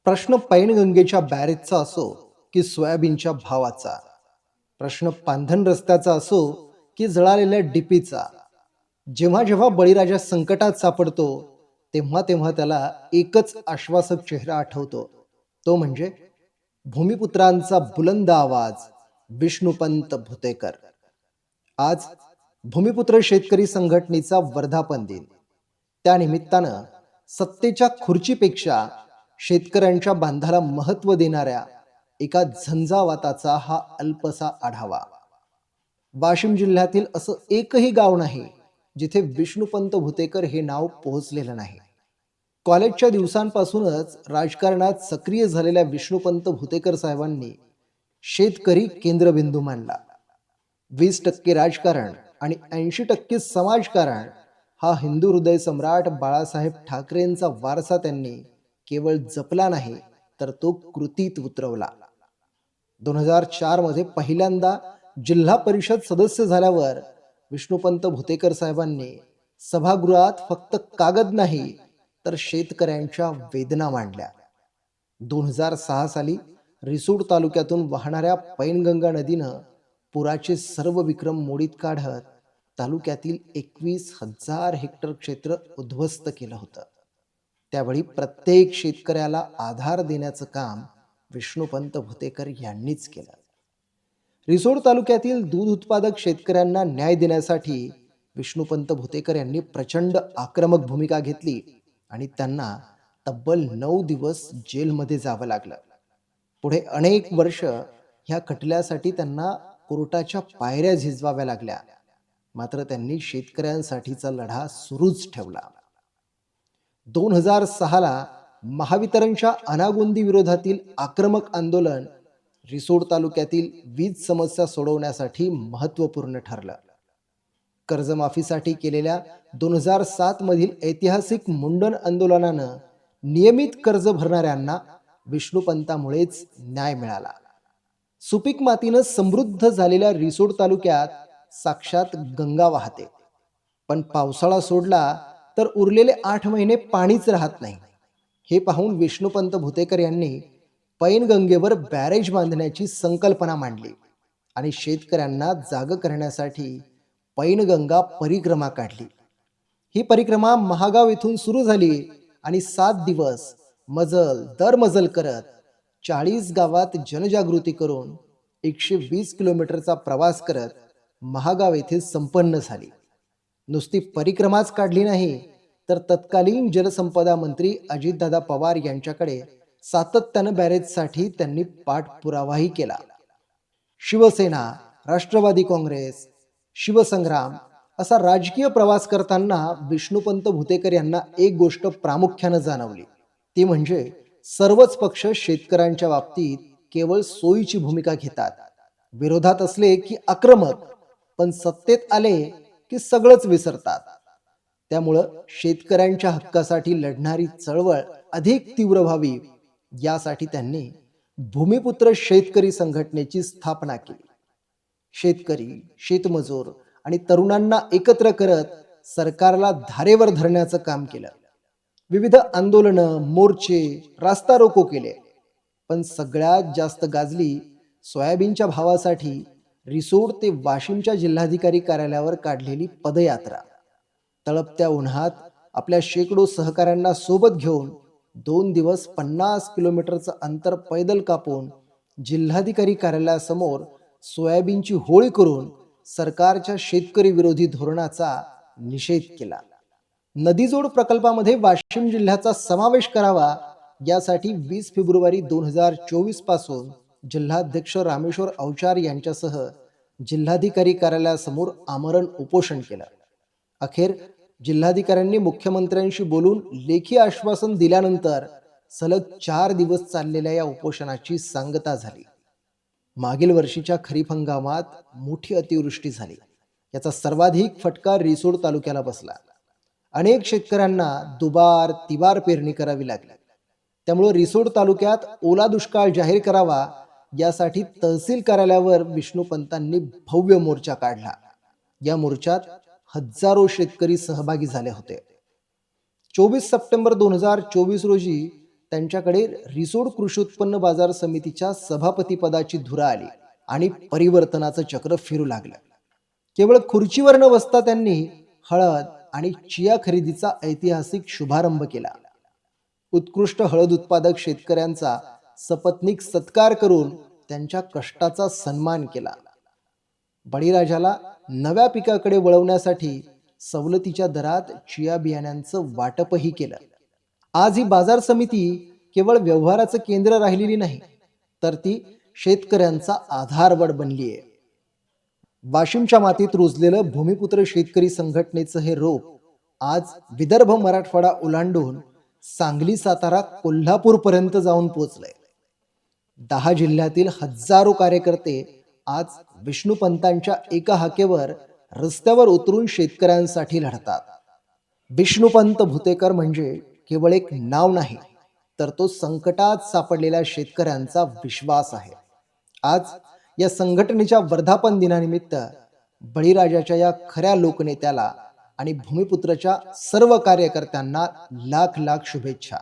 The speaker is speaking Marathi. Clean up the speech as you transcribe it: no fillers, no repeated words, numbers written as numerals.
प्रश्न पैनगंगेच्या बॅरेजचा असो की सोयाबीनच्या भावाचा, प्रश्न पांधन रस्त्याचा असो की जळालेल्या डीपीचा, जेव्हा जेव्हा बळीराजा संकटात सापडतो तेव्हा तेव्हा त्याला एकच आश्वासक चेहरा आठवतो. तो म्हणजे भूमिपुत्रांचा बुलंद आवाज, विष्णुपंत भुतेकर. आज भूमिपुत्र शेतकरी संघटनेचा वर्धापन दिन. त्या निमित्तानं सत्तेच्या खुर्चीपेक्षा शेतकऱ्यांच्या बांधाला महत्व देणाऱ्या एका झंझावाताचा हा अल्पसा आढावा. वाशिम जिल्ह्यातील असं एकही गाव नाही जिथे विष्णुपंत भुतेकर हे नाव पोहोचलेलं नाही. कॉलेजच्या दिवसांपासूनच राजकारणात सक्रिय झालेल्या विष्णुपंत भुतेकर साहेबांनी शेतकरी केंद्रबिंदू मानला. 20% राजकारण आणि 80% समाजकारण हा हिंदू हृदय सम्राट बाळासाहेब ठाकरेंचा वारसा त्यांनी केवळ जपला नाही तर तो कृतीत उतरवला. 2004 मध्ये पहिल्यांदा जिल्हा परिषद सदस्य झाल्यावर विष्णुपंत भुतेकर साहेबांनी सभागृहात फक्त कागद नाही तर शेतकऱ्यांच्या वेदना मांडल्या. 2006 साली रिसोड तालुक्यातून वाहणाऱ्या पैनगंगा नदीनं पुराचे सर्व विक्रम मोडीत काढत तालुक्यातील 21,000 हेक्टर क्षेत्र उद्ध्वस्त केलं होतं. त्यावेळी प्रत्येक शेतकऱ्याला आधार देण्याचं काम विष्णुपंत भुतेकर यांनीच केलं. रिसोड तालुक्यातील दूध उत्पादक शेतकऱ्यांना न्याय देण्यासाठी विष्णुपंत भुतेकर यांनी प्रचंड आक्रमक भूमिका घेतली आणि त्यांना तब्बल 9 दिवस जेलमध्ये जावं लागलं. पुढे अनेक वर्ष ह्या खटल्यासाठी त्यांना कोर्टाच्या पायऱ्या झिजवाव्या लागल्या. मात्र त्यांनी शेतकऱ्यांसाठीचा लढा सुरूच ठेवला. 2006 ला महावितरणच्या अनागोंदी विरोधातील आक्रमक आंदोलन रिसोड तालुक्यातील वीज समस्या सोडवण्यासाठी महत्त्वपूर्ण ठरलं. कर्जमाफीसाठी केलेल्या 2007 मधील ऐतिहासिक मुंडन आंदोलनानं नियमित कर्ज भरणाऱ्यांना विष्णुपंतामुळेच न्याय मिळाला. सुपीक मातीनं समृद्ध झालेल्या रिसोड तालुक्यात साक्षात गंगा वाहते, पण पावसाळा सोडला तर उरलेले 8 महिने पाणीच राहत नाही. हे पाहून विष्णुपंत भुतेकर यांनी पैनगंगेवर बॅरेज बांधण्याची संकल्पना मांडली आणि शेतकऱ्यांना जाग करण्यासाठी पैनगंगा परिक्रमा काढली. ही परिक्रमा महागाव येथून सुरू झाली आणि 7 दिवस मजल दर मजल करत 40 गावात जनजागृती करून 120 किलोमीटरचा प्रवास करत महागाव येथे संपन्न झाली. नुसती परिक्रमाच काढली नाही तर तत्कालीन जलसंपदा मंत्री अजितदादा पवार यांच्याकडे सातत्यानं बॅरेजसाठी त्यांनी पाठपुरावाही केला. शिवसेना, राष्ट्रवादी काँग्रेस, शिवसंग्राम असा राजकीय प्रवास करताना विष्णुपंत भुतेकर यांना एक गोष्ट प्रामुख्यानं जाणवली, ती म्हणजे सर्वच पक्ष शेतकऱ्यांच्या बाबतीत केवळ सोयीची भूमिका घेतात. विरोधात असले की आक्रमक, पण सत्तेत आले की सगळंच विसरतात. त्यामुळं शेतकऱ्यांच्या हक्कासाठी लढणारी चळवळ अधिक तीव्र व्हावी यासाठी त्यांनी भूमिपुत्र शेतकरी संघटनेची स्थापना केली. शेतकरी, शेतमजूर आणि तरुणांना एकत्र करत सरकारला धारेवर धरण्याचं काम केलं. विविध आंदोलनं, मोर्चे, रास्ता रोको केले, पण सगळ्यात जास्त गाजली सोयाबीनच्या भावासाठी रिसोड ते वाशिमच्या जिल्हाधिकारी कार्यालयावर काढलेली पदयात्रा. तळपत्या उन्हात आपल्या शेकडो सहकाऱ्यांना सोबत घेऊन 2 दिवस 50 किलोमीटरचं अंतर पैदल कापून जिल्हाधिकारी कार्यालयासमोर सोयाबीनची होळी करून सरकारच्या शेतकरी विरोधी धोरणाचा निषेध केला. नदीजोड प्रकल्पामध्ये वाशिम जिल्ह्याचा समावेश करावा यासाठी 20 फेब्रुवारी 2024 पासून जिल्हाध्यक्ष रामेश्वर अवचार यांच्यासह जिल्हाधिकारी कार्यालयासमोर आमरण उपोषण केलं. अखेर जिल्हाधिकाऱ्यांनी मुख्यमंत्र्यांशी बोलून लेखी आश्वासन दिल्यानंतर सलग 4 दिवस चाललेल्या या उपोषणाची सांगता झाली. मागील वर्षीच्या खरीप हंगामात मोठी अतिवृष्टी झाली. याचा सर्वाधिक फटका रिसोड तालुक्याला बसला. अनेक शेतकऱ्यांना दुबार तिबार पेरणी करावी लागली. त्यामुळे रिसोड तालुक्यात ओला दुष्काळ जाहीर करावा यासाठी तहसील कार्यालयावर विष्णुपंतांनी भव्य मोर्चा काढला. या मोर्चात हजारो शेतकरी सहभागी झाले होते. 24 सप्टेंबर 2024 रोजी त्यांच्याकडे रिसोड कृषी उत्पन्न बाजार समितीच्या सभापतीपदाची धुरा आली आणि परिवर्तनाचं चक्र फिरू लागलं. केवळ खुर्चीवर न बसता त्यांनी हळद आणि चिया खरेदीचा ऐतिहासिक शुभारंभ केला. उत्कृष्ट हळद उत्पादक शेतकऱ्यांचा सपत्नीक सत्कार करून त्यांच्या कष्टाचा सन्मान केला. बळीराजाला नव्या पिकाकडे वळवण्यासाठी सवलतीच्या दरात चिया बियाण्यांचं वाटपही केलं. आज ही बाजार समिती केवळ व्यवहाराचं केंद्र राहिलेली नाही, तर ती शेतकऱ्यांचा आधारवड बनली आहे. वाशिमच्या मातीत रुजलेलं भूमिपुत्र शेतकरी संघटनेचं हे रोप आज विदर्भ मराठवाडा ओलांडून सांगली, सातारा, कोल्हापूर पर्यंत जाऊन पोहोचलंय. 10 जिल्ह्यातील हजारो कार्यकर्ते आज विष्णुपंतांच्या एका हाकेवर रस्त्यावर उतरून शेतकऱ्यांसाठी लढतात. विष्णुपंत भुतेकर म्हणजे केवळ एक नाव नाही, तर तो संकटात सापडलेल्या शेतकऱ्यांचा विश्वास आहे. आज या संघटनेच्या वर्धापन दिनानिमित्त बळीराजाच्या या खऱ्या लोकनेत्याला आणि भूमिपुत्रच्या सर्व कार्यकर्त्यांना लाख लाख शुभेच्छा.